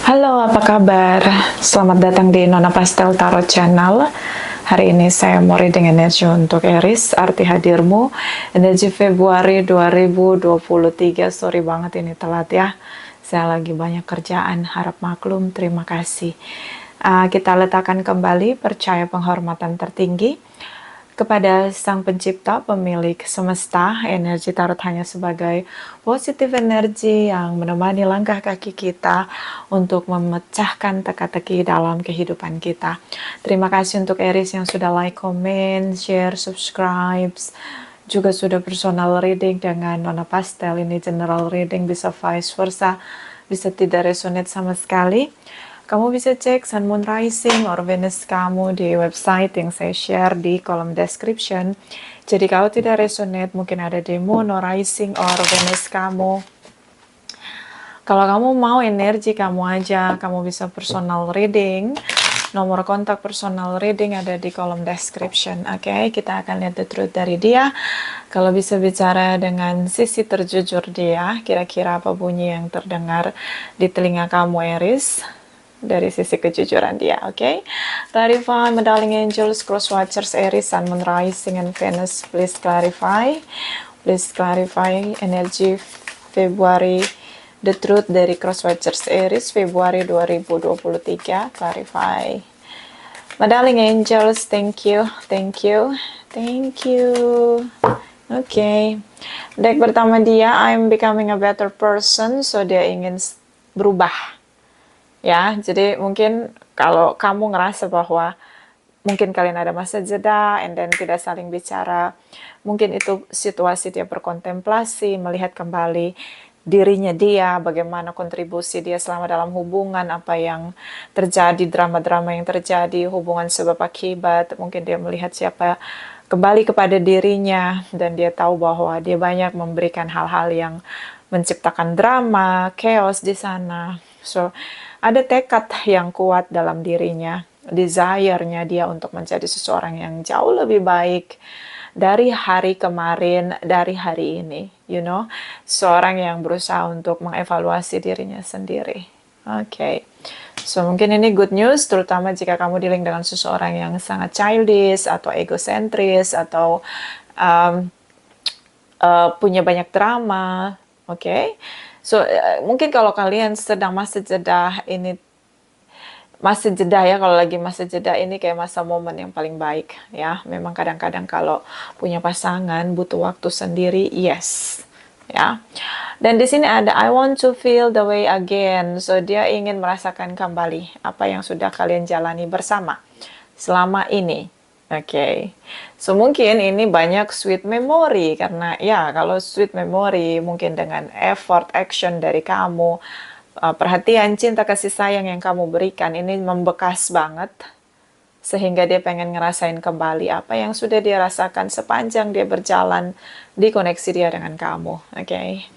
Halo, apa kabar? Selamat datang di Nona Pastel Tarot Channel. Hari ini saya mau reading energi untuk Aries, arti hadirmu, energi Februari 2023. Sorry banget ini telat ya. Saya lagi banyak kerjaan, harap maklum, terima kasih. Kita letakkan kembali percaya penghormatan tertinggi kepada Sang Pencipta, pemilik semesta. Energi tarot hanya sebagai positif energi yang menemani langkah kaki kita untuk memecahkan teka-teki dalam kehidupan kita. Terima kasih untuk Aries yang sudah like, comment, share, subscribe, juga sudah personal reading dengan Nona Pastel. Ini general reading, bisa vice versa, bisa tidak resonate sama sekali. Kamu bisa cek Sun, Moon, Rising, or Venus kamu di website yang saya share di kolom description. Jadi kalau tidak resonate, mungkin ada di Moon, or Rising, or Venus kamu. Kalau kamu mau energi kamu aja, kamu bisa personal reading. Nomor kontak personal reading ada di kolom description. Oke, kita akan lihat the truth dari dia. Kalau bisa bicara dengan sisi terjujur dia, kira-kira apa bunyi yang terdengar di telinga kamu, Aries? Dari sisi kejujuran dia, oke? Clarify, my darling angels, cross watchers, Aries, Sun, Moon, Rising, and Venus. Please clarify. Please clarify energi Februari, the truth dari cross watchers Aries, Februari 2023. Clarify. My darling angels, thank you, thank you, thank you. Oke. Deck pertama dia, I'm becoming a better person, so dia ingin berubah. Ya, jadi mungkin kalau kamu ngerasa bahwa mungkin kalian ada masa jeda and then tidak saling bicara, mungkin itu situasi dia berkontemplasi, melihat kembali dirinya dia, bagaimana kontribusi dia selama dalam hubungan, apa yang terjadi, drama-drama yang terjadi, hubungan sebab akibat, mungkin dia melihat siapa kembali kepada dirinya, dan dia tahu bahwa dia banyak memberikan hal-hal yang menciptakan drama, chaos di sana. So, ada tekad yang kuat dalam dirinya, desire-nya dia untuk menjadi seseorang yang jauh lebih baik dari hari kemarin, dari hari ini, you know, seorang yang berusaha untuk mengevaluasi dirinya sendiri. Oke. So, mungkin ini good news, terutama jika kamu dealing dengan seseorang yang sangat childish, atau egosentris, atau punya banyak drama, oke? So, mungkin kalau kalian sedang masa jeda ini, masa jeda ya, kalau lagi masa jeda ini kayak masa momen yang paling baik ya. Memang kadang-kadang kalau punya pasangan butuh waktu sendiri, yes. Ya. Dan di sini ada I want to feel the way again. So dia ingin merasakan kembali apa yang sudah kalian jalani bersama selama ini. Oke. So mungkin ini banyak sweet memory, karena ya kalau sweet memory mungkin dengan effort, action dari kamu, perhatian, cinta, kasih sayang yang kamu berikan ini membekas banget, sehingga dia pengen ngerasain kembali apa yang sudah dia rasakan sepanjang dia berjalan di koneksi dia dengan kamu. Oke.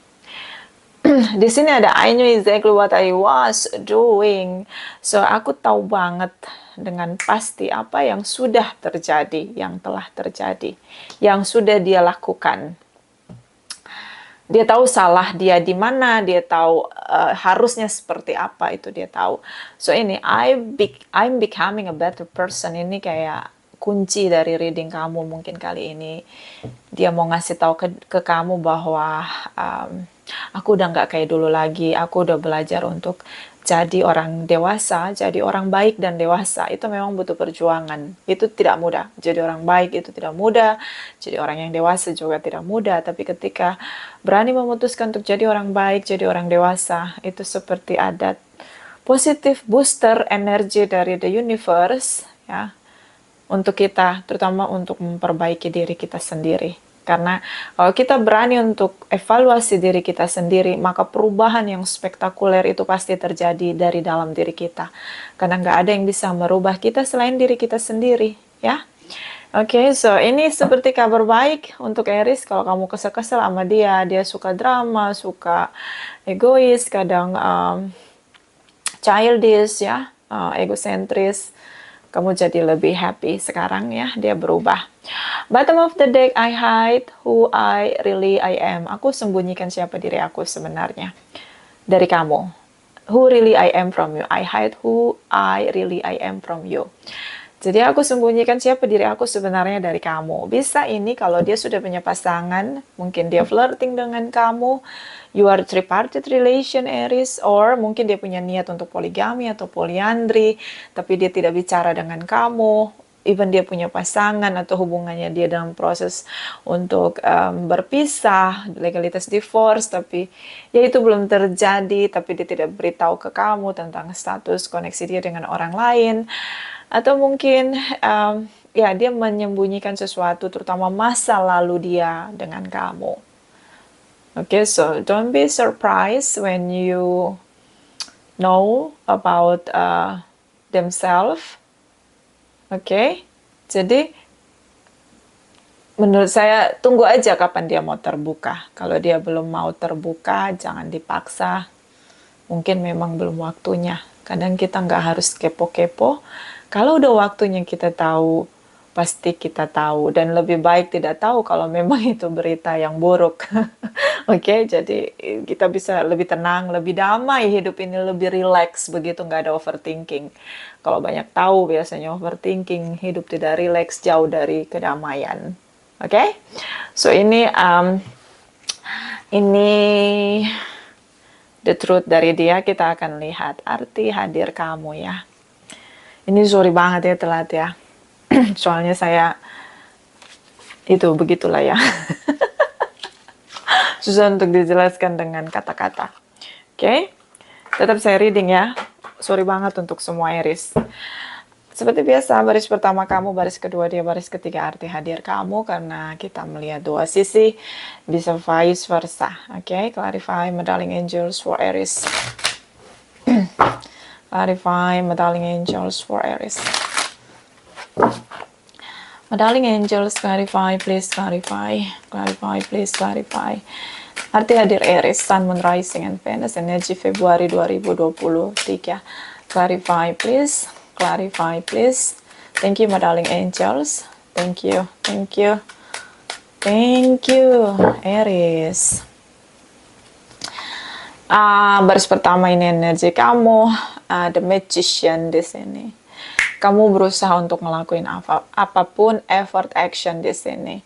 Di sini ada I knew exactly what I was doing. So aku tahu banget dengan pasti apa yang sudah terjadi, yang telah terjadi, yang sudah dia lakukan. Dia tahu salah dia di mana, dia tahu harusnya seperti apa, itu dia tahu. So ini I'm becoming a better person, ini kayak kunci dari reading kamu mungkin kali ini. Dia mau ngasih tahu ke kamu bahwa aku udah nggak kayak dulu lagi, aku udah belajar untuk jadi orang dewasa, jadi orang baik dan dewasa. Itu memang butuh perjuangan, itu tidak mudah. Jadi orang baik itu tidak mudah, jadi orang yang dewasa juga tidak mudah. Tapi ketika berani memutuskan untuk jadi orang baik, jadi orang dewasa, itu seperti ada positif booster energi dari the universe ya, untuk kita, terutama untuk memperbaiki diri kita sendiri. Karena kalau kita berani untuk evaluasi diri kita sendiri, maka perubahan yang spektakuler itu pasti terjadi dari dalam diri kita. Karena nggak ada yang bisa merubah kita selain diri kita sendiri, ya. Oke, so ini seperti kabar baik untuk Aries. Kalau kamu kesel-kesel sama dia, dia suka drama, suka egois, kadang childish ya, egosentris. Kamu jadi lebih happy sekarang ya, dia berubah. Bottom of the deck, I hide who I am. Aku sembunyikan siapa diri aku sebenarnya dari kamu. who really I am from you. I hide who I really I am from you. Jadi aku sembunyikan siapa diri aku sebenarnya dari kamu. Bisa ini kalau dia sudah punya pasangan, mungkin dia flirting dengan kamu, you are tripartite relation Aries, or mungkin dia punya niat untuk poligami atau poliandri, tapi dia tidak bicara dengan kamu. Even dia punya pasangan atau hubungannya dia dalam proses untuk berpisah, legalitas divorce, tapi ya itu belum terjadi, tapi dia tidak beritahu ke kamu tentang status koneksi dia dengan orang lain. Atau mungkin ya dia menyembunyikan sesuatu, terutama masa lalu dia dengan kamu. Okay, so don't be surprised when you know about themselves. Okay, jadi menurut saya tunggu aja kapan dia mau terbuka. Kalau dia belum mau terbuka, jangan dipaksa. Mungkin memang belum waktunya. Kadang kita nggak harus kepo-kepo. Kalau udah waktunya kita tahu, pasti kita tahu. Dan lebih baik tidak tahu kalau memang itu berita yang buruk. Oke, jadi kita bisa lebih tenang, lebih damai, hidup ini lebih rileks, begitu nggak ada overthinking. Kalau banyak tahu biasanya overthinking, hidup tidak rileks, jauh dari kedamaian. Oke, so ini the truth dari dia. Kita akan lihat arti hadir kamu ya. Ini sorry banget ya telat ya. Soalnya saya itu begitulah ya. Susah untuk dijelaskan dengan kata-kata. Oke. Tetap saya reading ya. Sorry banget untuk semua Aries. Seperti biasa, baris pertama kamu, baris kedua dia, baris ketiga arti hadir kamu, karena kita melihat dua sisi, bisa vice versa. Oke, clarify meddling angels for Aries. Clarify meddling angels for Aries. Meddling angels, clarify, please clarify. Clarify, please clarify. Arti hadir Aries, Sun, Moon, Rising, and Venus, energi Februari 2023. Clarify, please. Clarify, please. Thank you, meddling angels. Thank you, thank you. Thank you, Aries. Baris pertama ini energi kamu, the magician di sini. Kamu berusaha untuk ngelakuin apapun, effort, action di sini.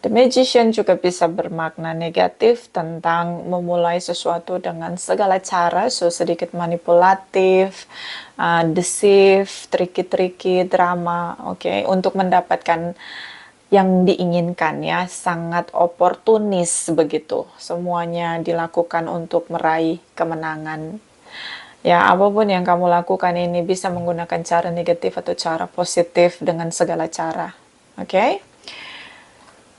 The magician juga bisa bermakna negatif tentang memulai sesuatu dengan segala cara, so sedikit manipulatif, deceive, tricky, drama, okay, untuk mendapatkan yang diinginkan ya, sangat oportunis begitu. Semuanya dilakukan untuk meraih kemenangan. Ya, apapun yang kamu lakukan ini bisa menggunakan cara negatif atau cara positif dengan segala cara. Oke?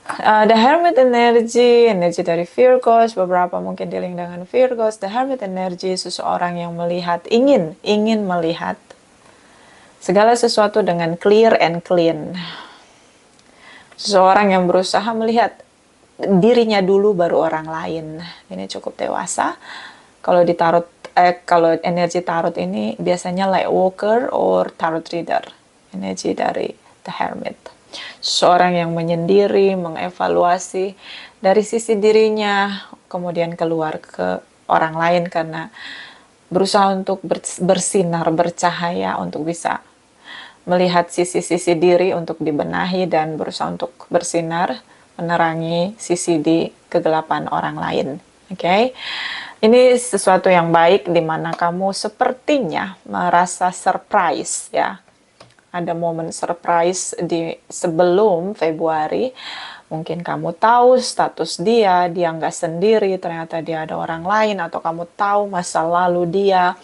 The Hermit energy dari Virgos, beberapa mungkin dealing dengan Virgos. The Hermit energy seseorang yang melihat, ingin melihat segala sesuatu dengan clear and clean. Seseorang yang berusaha melihat dirinya dulu baru orang lain. Ini cukup dewasa. Kalau di tarot, kalau energi tarot ini biasanya light worker or tarot reader. Energi dari The Hermit. Seorang yang menyendiri, mengevaluasi dari sisi dirinya, kemudian keluar ke orang lain karena berusaha untuk bersinar, bercahaya untuk bisa melihat sisi-sisi diri untuk dibenahi dan berusaha untuk bersinar, menerangi sisi di kegelapan orang lain. Oke? Ini sesuatu yang baik di mana kamu sepertinya merasa surprise ya. Ada momen surprise di sebelum Februari. Mungkin kamu tahu status dia nggak sendiri, ternyata dia ada orang lain, atau kamu tahu masa lalu dia.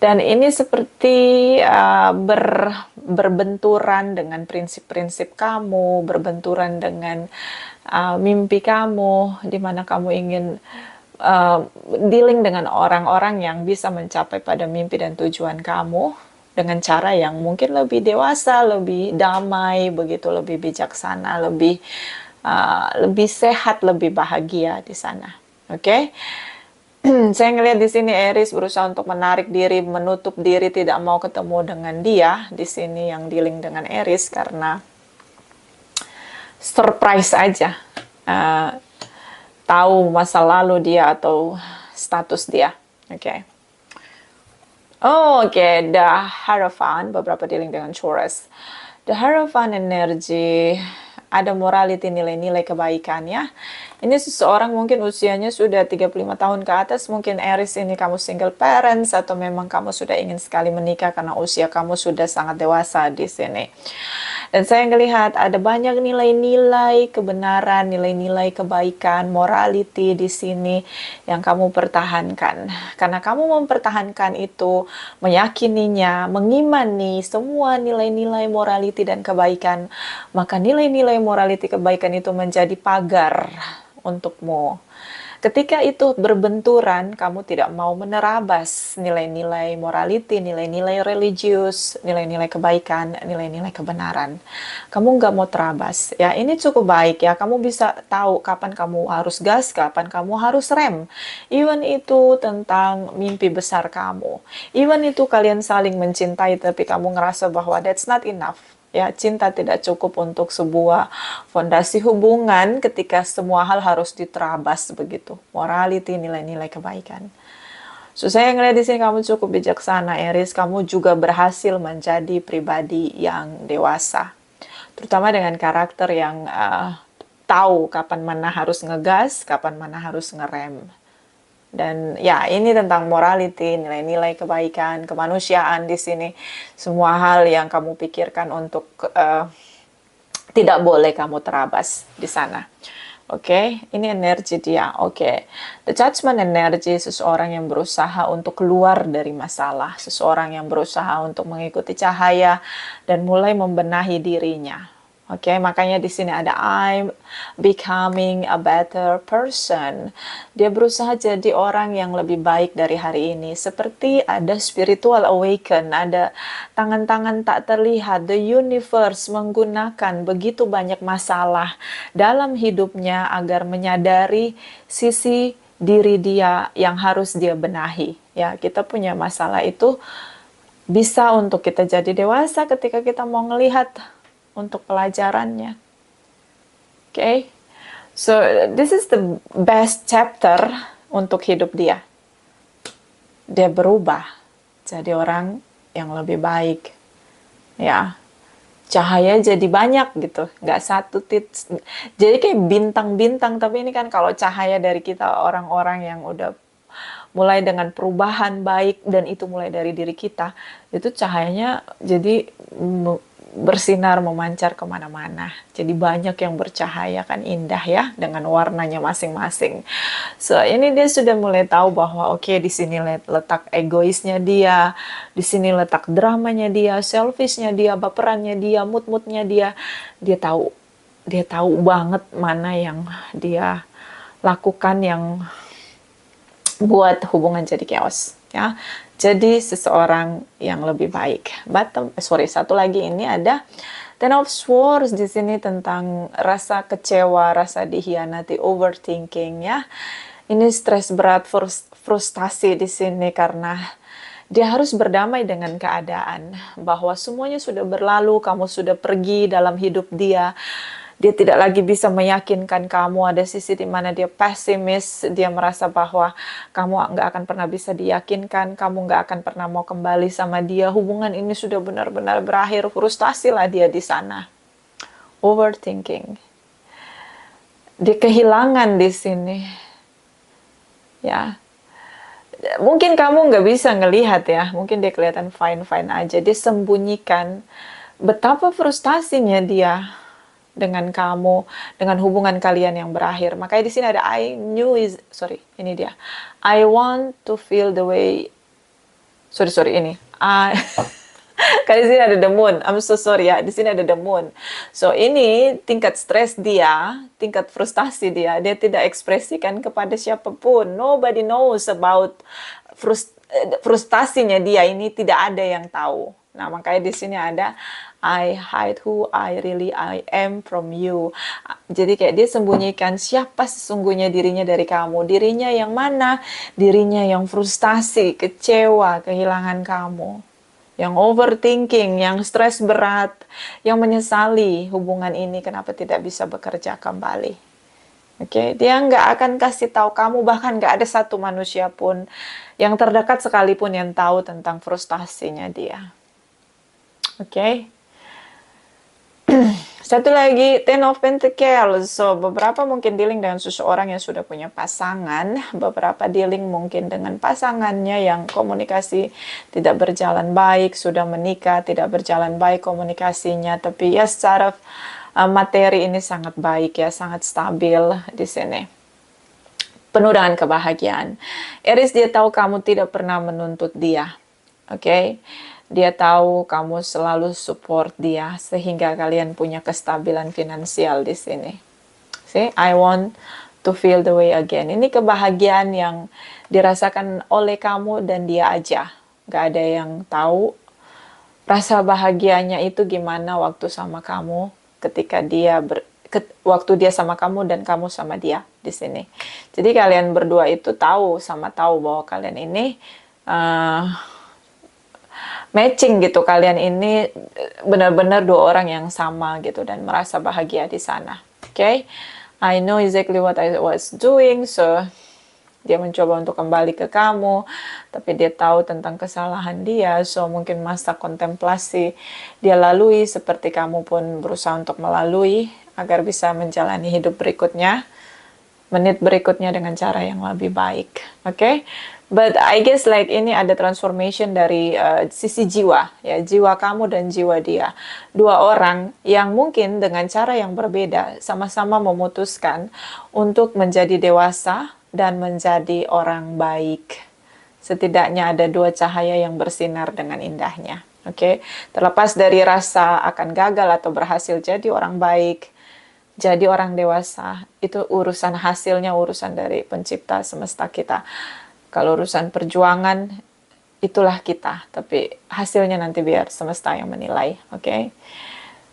Dan ini seperti berbenturan dengan prinsip-prinsip kamu, berbenturan dengan mimpi kamu, di mana kamu ingin dealing dengan orang-orang yang bisa mencapai pada mimpi dan tujuan kamu dengan cara yang mungkin lebih dewasa, lebih damai, begitu, lebih bijaksana, lebih sehat, lebih bahagia di sana. Oke? Saya ngelihat di sini Aries berusaha untuk menarik diri, menutup diri, tidak mau ketemu dengan dia. Di sini yang dealing dengan Aries karena surprise aja. Tahu masa lalu dia atau status dia. Oke. Oh, oke, The Hierophant, beberapa dealing dengan Taurus. The Hierophant energi, ada morality, nilai-nilai kebaikan ya. Ini seseorang mungkin usianya sudah 35 tahun ke atas, mungkin Aries ini kamu single parents, atau memang kamu sudah ingin sekali menikah karena usia kamu sudah sangat dewasa di sini. Dan saya melihat ada banyak nilai-nilai kebenaran, nilai-nilai kebaikan, morality di sini yang kamu pertahankan. Karena kamu mempertahankan itu, meyakininya, mengimani semua nilai-nilai morality dan kebaikan, maka nilai-nilai morality kebaikan itu menjadi pagar untukmu. Ketika itu berbenturan, kamu tidak mau menerabas nilai-nilai morality, nilai-nilai religius, nilai-nilai kebaikan, nilai-nilai kebenaran. Kamu nggak mau terabas. Ya, ini cukup baik ya. Kamu bisa tahu kapan kamu harus gas, kapan kamu harus rem. Even itu tentang mimpi besar kamu. Even itu kalian saling mencintai, tapi kamu ngerasa bahwa that's not enough. Ya, cinta tidak cukup untuk sebuah fondasi hubungan ketika semua hal harus diterabas begitu. Morality, nilai-nilai kebaikan. So, saya ngeliat di sini kamu cukup bijaksana, Aries. Kamu juga berhasil menjadi pribadi yang dewasa. Terutama dengan karakter yang tahu kapan mana harus ngegas, kapan mana harus ngerem. Dan ya, ini tentang morality, nilai-nilai kebaikan, kemanusiaan di sini. Semua hal yang kamu pikirkan untuk tidak boleh kamu terabas di sana. Oke, ini energi dia. Oke, the judgment energi, seseorang yang berusaha untuk keluar dari masalah, seseorang yang berusaha untuk mengikuti cahaya dan mulai membenahi dirinya. Oke, makanya di sini ada I'm becoming a better person. Dia berusaha jadi orang yang lebih baik dari hari ini. Seperti ada spiritual awaken, ada tangan-tangan tak terlihat. The universe menggunakan begitu banyak masalah dalam hidupnya agar menyadari sisi diri dia yang harus dia benahi. Ya, kita punya masalah itu bisa untuk kita jadi dewasa ketika kita mau ngelihat untuk pelajarannya. Okay, so this is the best chapter untuk hidup dia. Dia berubah jadi orang yang lebih baik. Ya, cahaya jadi banyak gitu, nggak satu titik. Jadi kayak bintang-bintang, tapi ini kan kalau cahaya dari kita orang-orang yang udah mulai dengan perubahan baik dan itu mulai dari diri kita, itu cahayanya jadi bersinar memancar kemana-mana. Jadi banyak yang bercahaya, kan indah ya dengan warnanya masing-masing. So ini dia sudah mulai tahu bahwa oke, di sini letak egoisnya dia, di sini letak dramanya dia, selfishnya dia, baperannya dia, mood-moodnya dia. Dia tahu banget mana yang dia lakukan yang buat hubungan jadi chaos ya. Jadi seseorang yang lebih baik. Satu lagi ini ada Ten of Swords di sini tentang rasa kecewa, rasa dikhianati, overthinking ya. Ini stres berat, frustasi di sini karena dia harus berdamai dengan keadaan bahwa semuanya sudah berlalu, kamu sudah pergi dalam hidup dia. Dia tidak lagi bisa meyakinkan kamu. Ada sisi di mana dia pesimis, dia merasa bahwa kamu nggak akan pernah bisa diyakinkan, kamu nggak akan pernah mau kembali sama dia. Hubungan ini sudah benar-benar berakhir, frustasi lah dia di sana. Overthinking. Dia kehilangan di sini. Ya, mungkin kamu nggak bisa ngelihat ya, mungkin dia kelihatan fine-fine aja. Dia sembunyikan betapa frustasinya dia dengan kamu, dengan hubungan kalian yang berakhir. Makanya di sini ada ini dia. I want to feel the way. Ini. Karena di sini ada the moon. I'm so sorry ya. Di sini ada the moon. So ini tingkat stres dia, tingkat frustasi dia. Dia tidak ekspresikan kepada siapapun. Nobody knows about frustasinya dia. Ini tidak ada yang tahu. Nah, makanya di sini ada I hide who I am from you. Jadi kayak dia sembunyikan siapa sesungguhnya dirinya dari kamu. Dirinya yang mana? Dirinya yang frustasi, kecewa, kehilangan kamu. Yang overthinking, yang stres berat, yang menyesali hubungan ini kenapa tidak bisa bekerja kembali. Oke, dia nggak akan kasih tahu kamu, bahkan nggak ada satu manusia pun yang terdekat sekalipun yang tahu tentang frustasinya dia. Oke. Satu lagi, Ten of Pentacles. So, beberapa mungkin dealing dengan seseorang yang sudah punya pasangan, beberapa dealing mungkin dengan pasangannya yang komunikasi tidak berjalan baik, sudah menikah, tidak berjalan baik komunikasinya, tapi ya secara materi ini sangat baik ya, sangat stabil di sini. Penuh dengan kebahagiaan. Aries, dia tahu kamu tidak pernah menuntut dia. Oke. Dia tahu kamu selalu support dia sehingga kalian punya kestabilan finansial di sini. See, I want to feel the way again. Ini kebahagiaan yang dirasakan oleh kamu dan dia aja. Gak ada yang tahu rasa bahagianya itu gimana waktu sama kamu ketika waktu dia sama kamu dan kamu sama dia di sini. Jadi kalian berdua itu tahu bahwa kalian ini matching gitu, kalian ini benar-benar dua orang yang sama gitu dan merasa bahagia di sana. Okay? I know exactly what I was doing, so dia mencoba untuk kembali ke kamu, tapi dia tahu tentang kesalahan dia, so mungkin masa kontemplasi dia lalui seperti kamu pun berusaha untuk melalui agar bisa menjalani hidup berikutnya, menit berikutnya dengan cara yang lebih baik. Okay? But I guess like ini ada transformation dari sisi jiwa, ya, jiwa kamu dan jiwa dia. Dua orang yang mungkin dengan cara yang berbeda sama-sama memutuskan untuk menjadi dewasa dan menjadi orang baik. Setidaknya ada dua cahaya yang bersinar dengan indahnya. Oke, terlepas dari rasa akan gagal atau berhasil jadi orang baik, jadi orang dewasa, itu urusan hasilnya, urusan dari pencipta semesta kita. Kalau urusan perjuangan, itulah kita. Tapi hasilnya nanti biar semesta yang menilai. Oke.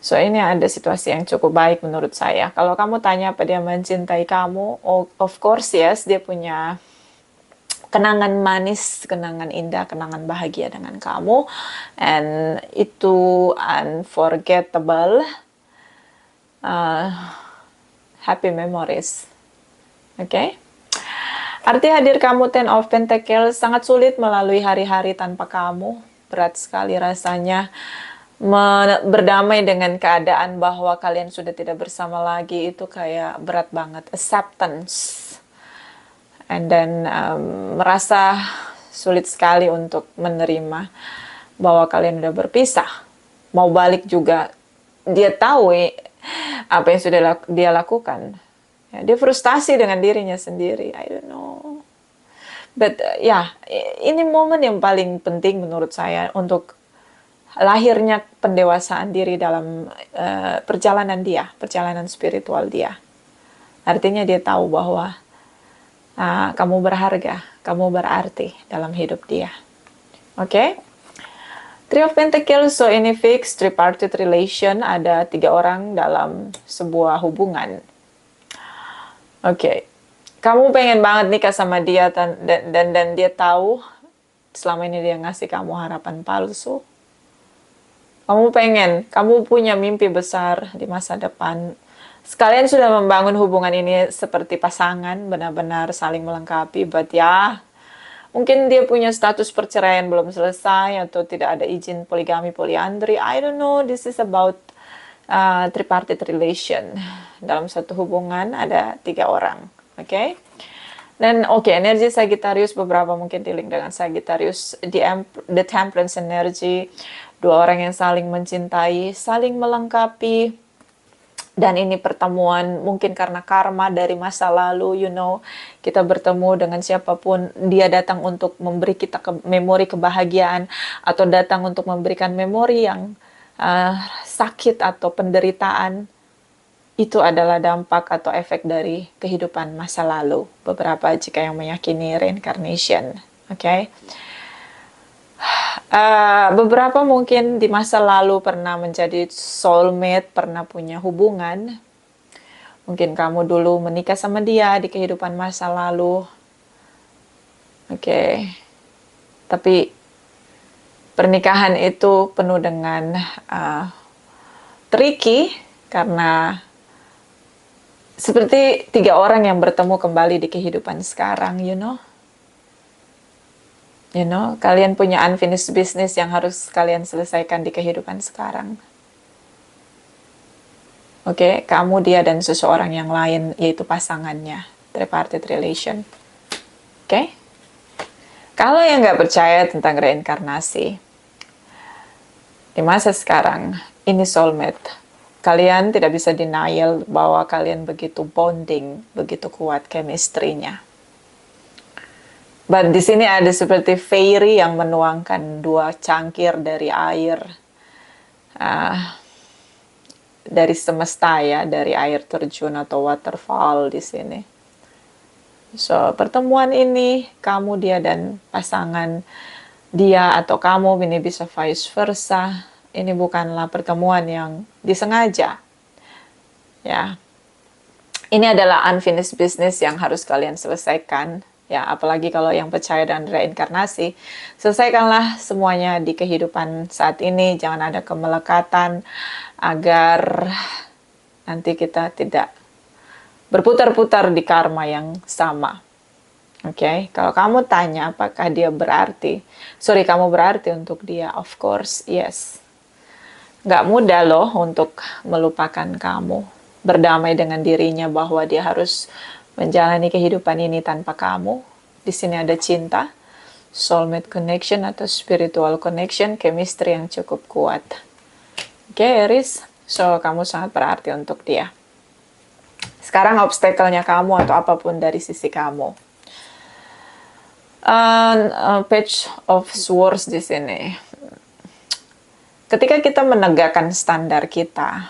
So, ini ada situasi yang cukup baik menurut saya. Kalau kamu tanya apa dia mencintai kamu, of course yes, dia punya kenangan manis, kenangan indah, kenangan bahagia dengan kamu. And itu unforgettable. Happy memories. Oke. Arti hadir kamu Ten of Pentacles, sangat sulit melalui hari-hari tanpa kamu. Berat sekali rasanya berdamai dengan keadaan bahwa kalian sudah tidak bersama lagi, itu kayak berat banget. Acceptance. And then merasa sulit sekali untuk menerima bahwa kalian udah berpisah. Mau balik juga, dia tahu apa yang sudah dia lakukan. Ya, dia frustasi dengan dirinya sendiri. I don't know. But ya, ini momen yang paling penting menurut saya untuk lahirnya pendewasaan diri dalam perjalanan dia, perjalanan spiritual dia. Artinya dia tahu bahwa kamu berharga, kamu berarti dalam hidup dia. Oke? Three of Pentacles, so ini fixed tripartite relation, ada 3 orang dalam sebuah hubungan. Oke, kamu pengen banget nikah sama dia dan dia tahu selama ini dia ngasih kamu harapan palsu. Kamu pengen, kamu punya mimpi besar di masa depan. Sekalian sudah membangun hubungan ini seperti pasangan, benar-benar saling melengkapi, but ya, mungkin dia punya status perceraian belum selesai atau tidak ada izin poligami, poliandri. I don't know, this is about tripartite relation. Dalam satu hubungan ada 3 orang, oke? Dan energi Sagittarius, beberapa mungkin dealing dengan Sagittarius, the temperance energy, 2 orang yang saling mencintai, saling melengkapi, dan ini pertemuan mungkin karena karma dari masa lalu, kita bertemu dengan siapapun, dia datang untuk memberi kita memori kebahagiaan, atau datang untuk memberikan memori yang sakit atau penderitaan. Itu adalah dampak atau efek dari kehidupan masa lalu. Beberapa jika yang meyakini reincarnation. Oke. Beberapa mungkin di masa lalu pernah menjadi soulmate, pernah punya hubungan. Mungkin kamu dulu menikah sama dia di kehidupan masa lalu. Oke. Tapi pernikahan itu penuh dengan tricky karena seperti 3 orang yang bertemu kembali di kehidupan sekarang, kalian punya unfinished business yang harus kalian selesaikan di kehidupan sekarang. Oke, kamu, dia, dan seseorang yang lain, yaitu pasangannya, tripartite relation. Oke? Kalau yang nggak percaya tentang reinkarnasi, di masa sekarang, ini soulmate. Kalian tidak bisa denial bahwa kalian begitu bonding, begitu kuat chemistry-nya. But di sini ada seperti fairy yang menuangkan 2 cangkir dari air, dari semesta ya, dari air terjun atau waterfall di sini. So, pertemuan ini, kamu, dia, dan pasangan dia atau kamu, ini bisa vice versa. Ini bukanlah pertemuan yang disengaja. Ya. Ini adalah unfinished business yang harus kalian selesaikan. Ya, apalagi kalau yang percaya dan reinkarnasi, selesaikanlah semuanya di kehidupan saat ini. Jangan ada kemelekatan agar nanti kita tidak berputar-putar di karma yang sama. Oke, kalau kamu tanya apakah dia berarti, kamu berarti untuk dia, of course, yes. Gak mudah loh untuk melupakan kamu, berdamai dengan dirinya bahwa dia harus menjalani kehidupan ini tanpa kamu. Di sini ada cinta, soulmate connection atau spiritual connection, chemistry yang cukup kuat. Oke, Aries, so kamu sangat berarti untuk dia. Sekarang obstacle-nya kamu atau apapun dari sisi kamu. Page of Swords di sini. Ketika kita menegakkan standar kita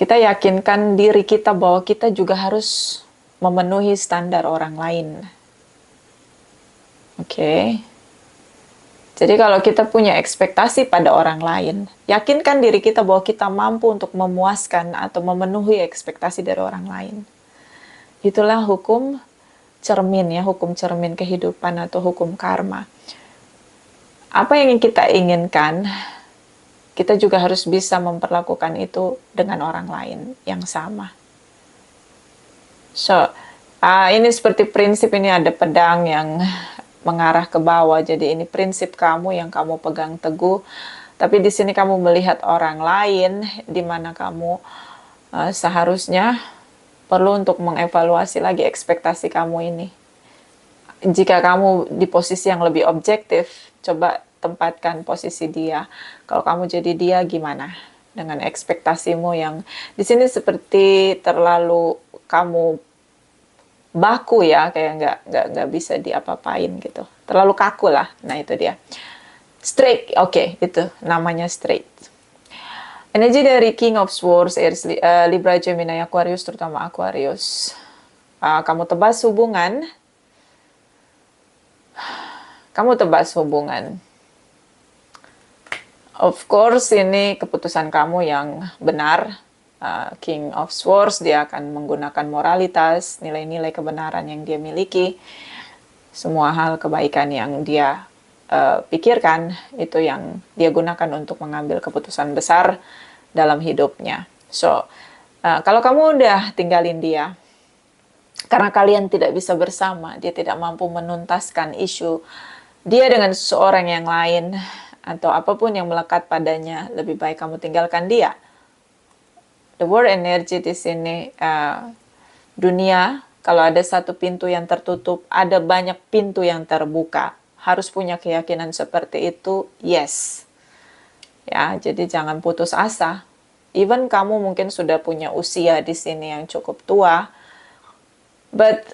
yakinkan diri kita bahwa kita juga harus memenuhi standar orang lain. Oke. Jadi kalau kita punya ekspektasi pada orang lain, yakinkan diri kita bahwa kita mampu untuk memuaskan atau memenuhi ekspektasi dari orang lain. Itulah hukum cermin ya, hukum cermin kehidupan atau hukum karma. Apa yang kita inginkan, kita juga harus bisa memperlakukan itu dengan orang lain yang sama. So, ini seperti prinsip, ini ada pedang yang mengarah ke bawah. Jadi ini prinsip kamu yang kamu pegang teguh. Tapi di sini kamu melihat orang lain di mana kamu seharusnya perlu untuk mengevaluasi lagi ekspektasi kamu ini. Jika kamu di posisi yang lebih objektif, coba tempatkan posisi dia. Kalau kamu jadi dia, gimana dengan ekspektasimu yang di sini seperti terlalu kamu baku ya, kayak nggak bisa diapa-apain gitu, terlalu kaku lah. Nah itu dia straight. Oke, itu namanya straight. Energi dari King of Swords, Aries, Libra, Gemini, Aquarius, terutama Aquarius. Kamu tebas hubungan. Of course, ini keputusan kamu yang benar. King of Swords, dia akan menggunakan moralitas, nilai-nilai kebenaran yang dia miliki. Semua hal kebaikan yang dia pikirkan, itu yang dia gunakan untuk mengambil keputusan besar dalam hidupnya. So, kalau kamu udah tinggalin dia, karena kalian tidak bisa bersama, dia tidak mampu menuntaskan isu dia dengan seseorang yang lain, atau apapun yang melekat padanya, lebih baik kamu tinggalkan dia. The word energy di sini, dunia, kalau ada satu pintu yang tertutup, ada banyak pintu yang terbuka. Harus punya keyakinan seperti itu, yes. Ya, jadi jangan putus asa. Even kamu mungkin sudah punya usia di sini yang cukup tua, but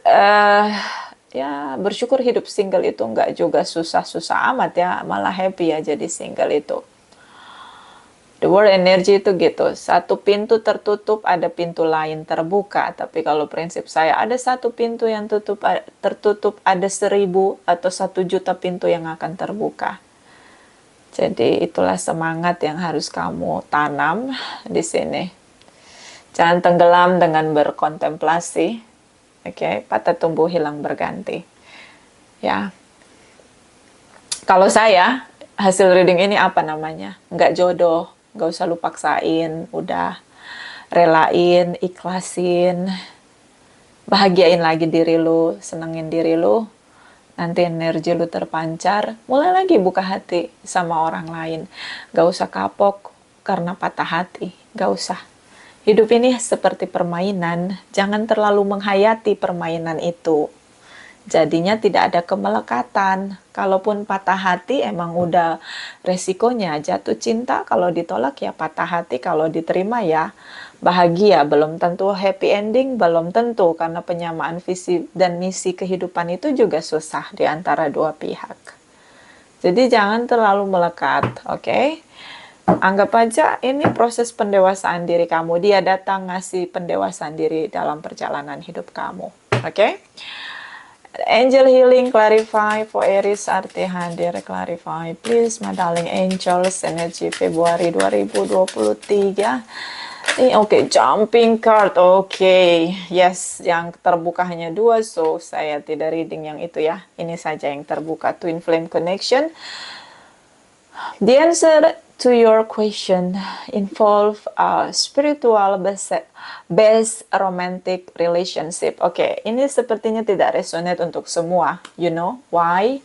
ya bersyukur hidup single itu nggak juga susah-susah amat ya, malah happy ya jadi single itu. The word energy itu gitu, satu pintu tertutup, ada pintu lain terbuka. Tapi kalau prinsip saya, ada satu pintu yang tertutup, ada 1000 atau 1 juta pintu yang akan terbuka. Jadi itulah semangat yang harus kamu tanam di sini. Jangan tenggelam dengan berkontemplasi. Oke, patah tumbuh hilang berganti. Ya. Kalau saya, hasil reading ini apa namanya? Nggak jodoh, nggak usah lu paksain, udah. relain, ikhlasin, bahagiain lagi diri lu, senengin diri lu, nanti energi lu terpancar, mulai lagi buka hati sama orang lain. Gak usah kapok karena patah hati, gak usah. Hidup ini seperti permainan, jangan terlalu menghayati permainan itu. Jadinya tidak ada kemelekatan. Kalaupun patah hati emang udah resikonya jatuh cinta, kalau ditolak ya patah hati, kalau diterima ya bahagia. Belum tentu happy ending, belum tentu, karena penyamaan visi dan misi kehidupan itu juga susah di antara dua pihak. Jadi jangan terlalu melekat, oke? Anggap aja ini proses pendewasaan diri kamu. Dia datang ngasih pendewasaan diri dalam perjalanan hidup kamu, oke? Angel healing clarify for Aries arti hadir clarify please my darling angels energi Februari 2023. Oke, jumping card. Oke, yes, yang terbuka hanya 2, so saya tidak reading yang itu ya. Ini saja yang terbuka, twin flame connection. The answer to your question involve a spiritual based romantic relationship. Oke, ini sepertinya tidak resonate untuk semua. You know why?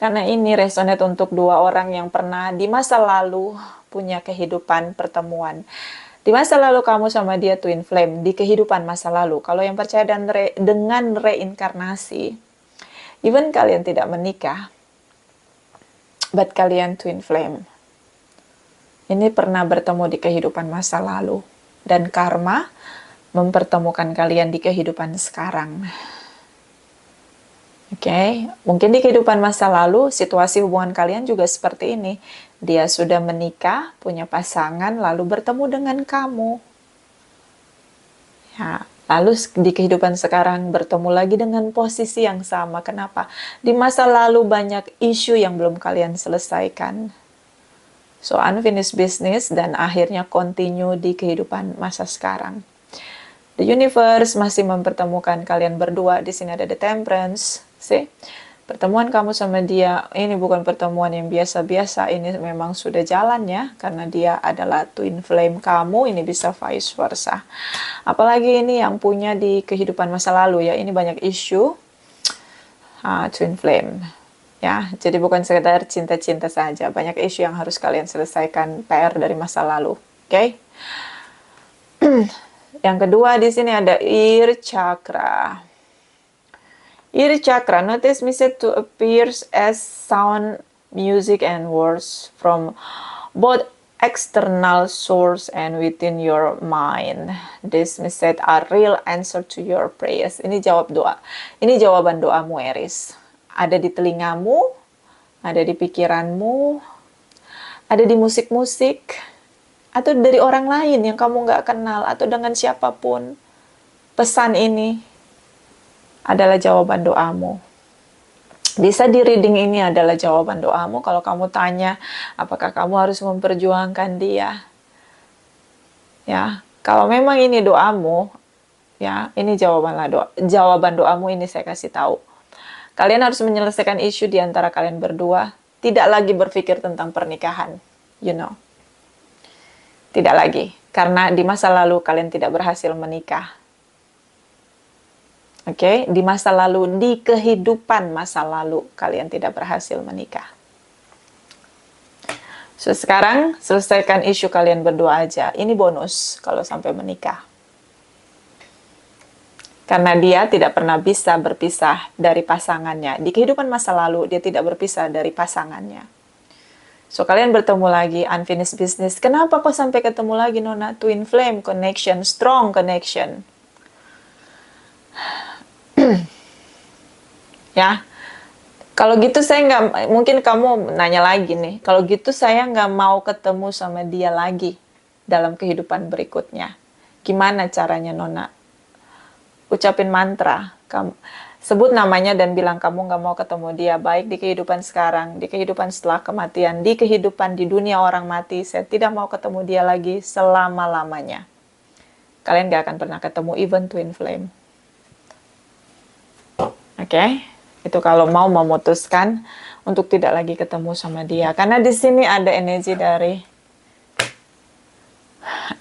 Karena ini resonate untuk 2 orang yang pernah di masa lalu punya kehidupan pertemuan. Di masa lalu kamu sama dia twin flame, di kehidupan masa lalu. Kalau yang percaya dengan reinkarnasi, even kalian tidak menikah, but kalian twin flame. Ini pernah bertemu di kehidupan masa lalu. Dan karma mempertemukan kalian di kehidupan sekarang. Oke, mungkin di kehidupan masa lalu situasi hubungan kalian juga seperti ini. Dia sudah menikah, punya pasangan, lalu bertemu dengan kamu. Ya, lalu di kehidupan sekarang bertemu lagi dengan posisi yang sama. Kenapa? Di masa lalu banyak isu yang belum kalian selesaikan. So unfinished business dan akhirnya continue di kehidupan masa sekarang. The universe masih mempertemukan kalian berdua. Di sini ada the temperance. See? Pertemuan kamu sama dia ini bukan pertemuan yang biasa-biasa. Ini memang sudah jalan ya. Karena dia adalah twin flame kamu. Ini bisa vice versa. Apalagi ini yang punya di kehidupan masa lalu ya. Ini banyak isu. Twin flame. Ya, jadi bukan sekedar cinta-cinta saja. Banyak isu yang harus kalian selesaikan, PR dari masa lalu. Oke? Yang kedua di sini ada ear chakra. Ear chakra, notice message to appears as sound, music, and words from both external source and within your mind. This message are real answer to your prayers. Ini jawab doa. Ini jawaban doamu, Aries. Ada di telingamu, ada di pikiranmu, ada di musik-musik, atau dari orang lain yang kamu nggak kenal, atau dengan siapapun. Pesan ini adalah jawaban doamu. Bisa di reading ini adalah jawaban doamu kalau kamu tanya, apakah kamu harus memperjuangkan dia? Ya, kalau memang ini doamu, ya, ini jawaban doamu ini saya kasih tahu. Kalian harus menyelesaikan isu di antara kalian berdua. Tidak lagi berpikir tentang pernikahan. You know. Tidak lagi. Karena di masa lalu kalian tidak berhasil menikah. Oke. Di masa lalu, di kehidupan masa lalu, kalian tidak berhasil menikah. So, sekarang selesaikan isu kalian berdua aja. Ini bonus kalau sampai menikah. Karena dia tidak pernah bisa berpisah dari pasangannya. Di kehidupan masa lalu, dia tidak berpisah dari pasangannya. So, kalian bertemu lagi, unfinished business. Kenapa kok sampai ketemu lagi, Nona? Twin flame connection, strong connection. Ya, kalau gitu saya nggak, mungkin kamu nanya lagi nih, kalau gitu saya nggak mau ketemu sama dia lagi dalam kehidupan berikutnya. Gimana caranya, Nona? Ucapin mantra, kamu sebut namanya dan bilang kamu nggak mau ketemu dia, baik di kehidupan sekarang, di kehidupan setelah kematian, di kehidupan di dunia orang mati. Saya tidak mau ketemu dia lagi selama-lamanya. Kalian gak akan pernah ketemu, even twin flame. Oke? Itu kalau mau memutuskan untuk tidak lagi ketemu sama dia. Karena di sini ada energi dari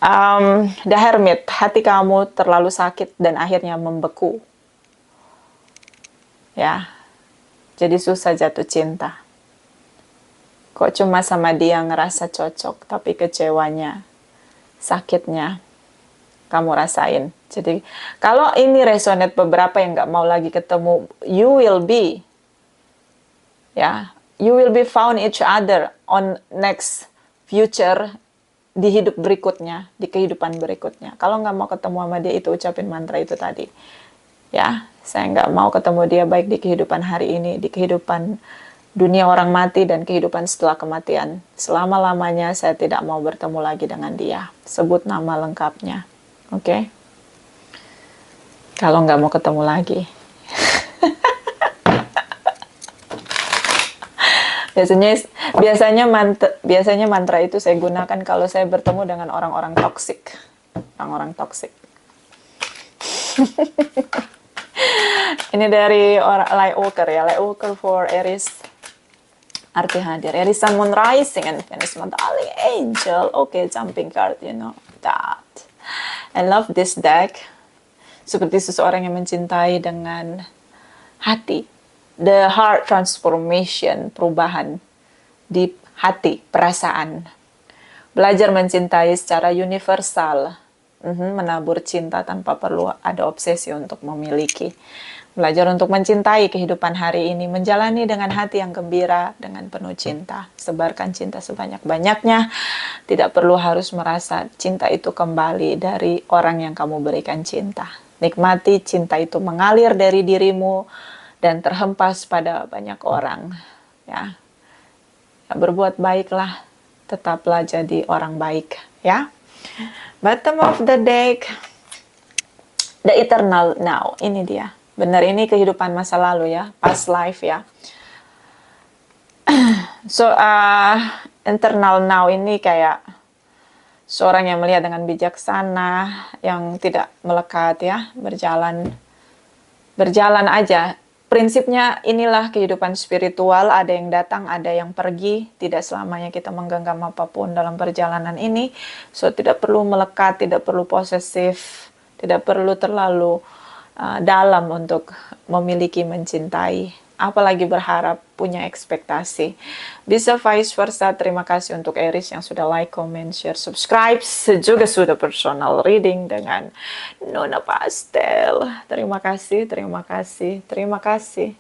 The Hermit, hati kamu terlalu sakit dan akhirnya membeku. Ya, jadi susah jatuh cinta. Kok cuma sama dia ngerasa cocok, tapi kecewanya, sakitnya, kamu rasain. Jadi, kalau ini resonate beberapa yang gak mau lagi ketemu, you will be found each other on next future, di hidup berikutnya, di kehidupan berikutnya. Kalau nggak mau ketemu sama dia, itu ucapin mantra itu tadi. Ya, saya nggak mau ketemu dia baik di kehidupan hari ini, di kehidupan dunia orang mati, dan kehidupan setelah kematian. Selama-lamanya saya tidak mau bertemu lagi dengan dia. Sebut nama lengkapnya. Oke? Kalau nggak mau ketemu lagi. Biasanya mantra itu saya gunakan kalau saya bertemu dengan orang-orang toksik. Orang-orang toksik. Ini dari Lightworker ya. Lightworker for Aries. Arti hadir. Aries Sun, Moon Rising, and Venus Darling Angel. Okay, jumping card, you know that. I love this deck. Seperti seseorang yang mencintai dengan hati. The heart transformation, perubahan di hati, perasaan. Belajar mencintai secara universal. Menabur cinta tanpa perlu ada obsesi untuk memiliki. Belajar untuk mencintai kehidupan hari ini. Menjalani dengan hati yang gembira, dengan penuh cinta. Sebarkan cinta sebanyak-banyaknya. Tidak perlu harus merasa cinta itu kembali dari orang yang kamu berikan cinta. Nikmati cinta itu mengalir dari dirimu dan terhempas pada banyak orang. Ya, berbuat baiklah, tetaplah jadi orang baik. Ya, bottom of the deck, the eternal now. Ini dia. Benar, ini kehidupan masa lalu ya, past life ya. So, eternal now ini kayak seorang yang melihat dengan bijaksana, yang tidak melekat ya, berjalan aja. Prinsipnya inilah kehidupan spiritual, ada yang datang, ada yang pergi, tidak selamanya kita menggenggam apapun dalam perjalanan ini. So, tidak perlu melekat, tidak perlu posesif, tidak perlu terlalu dalam untuk memiliki, mencintai. Apalagi berharap, punya ekspektasi. Bisa vice versa. Terima kasih untuk Aries yang sudah like, comment, share, subscribe. Juga sudah personal reading dengan Nona Pastel. Terima kasih, terima kasih, terima kasih.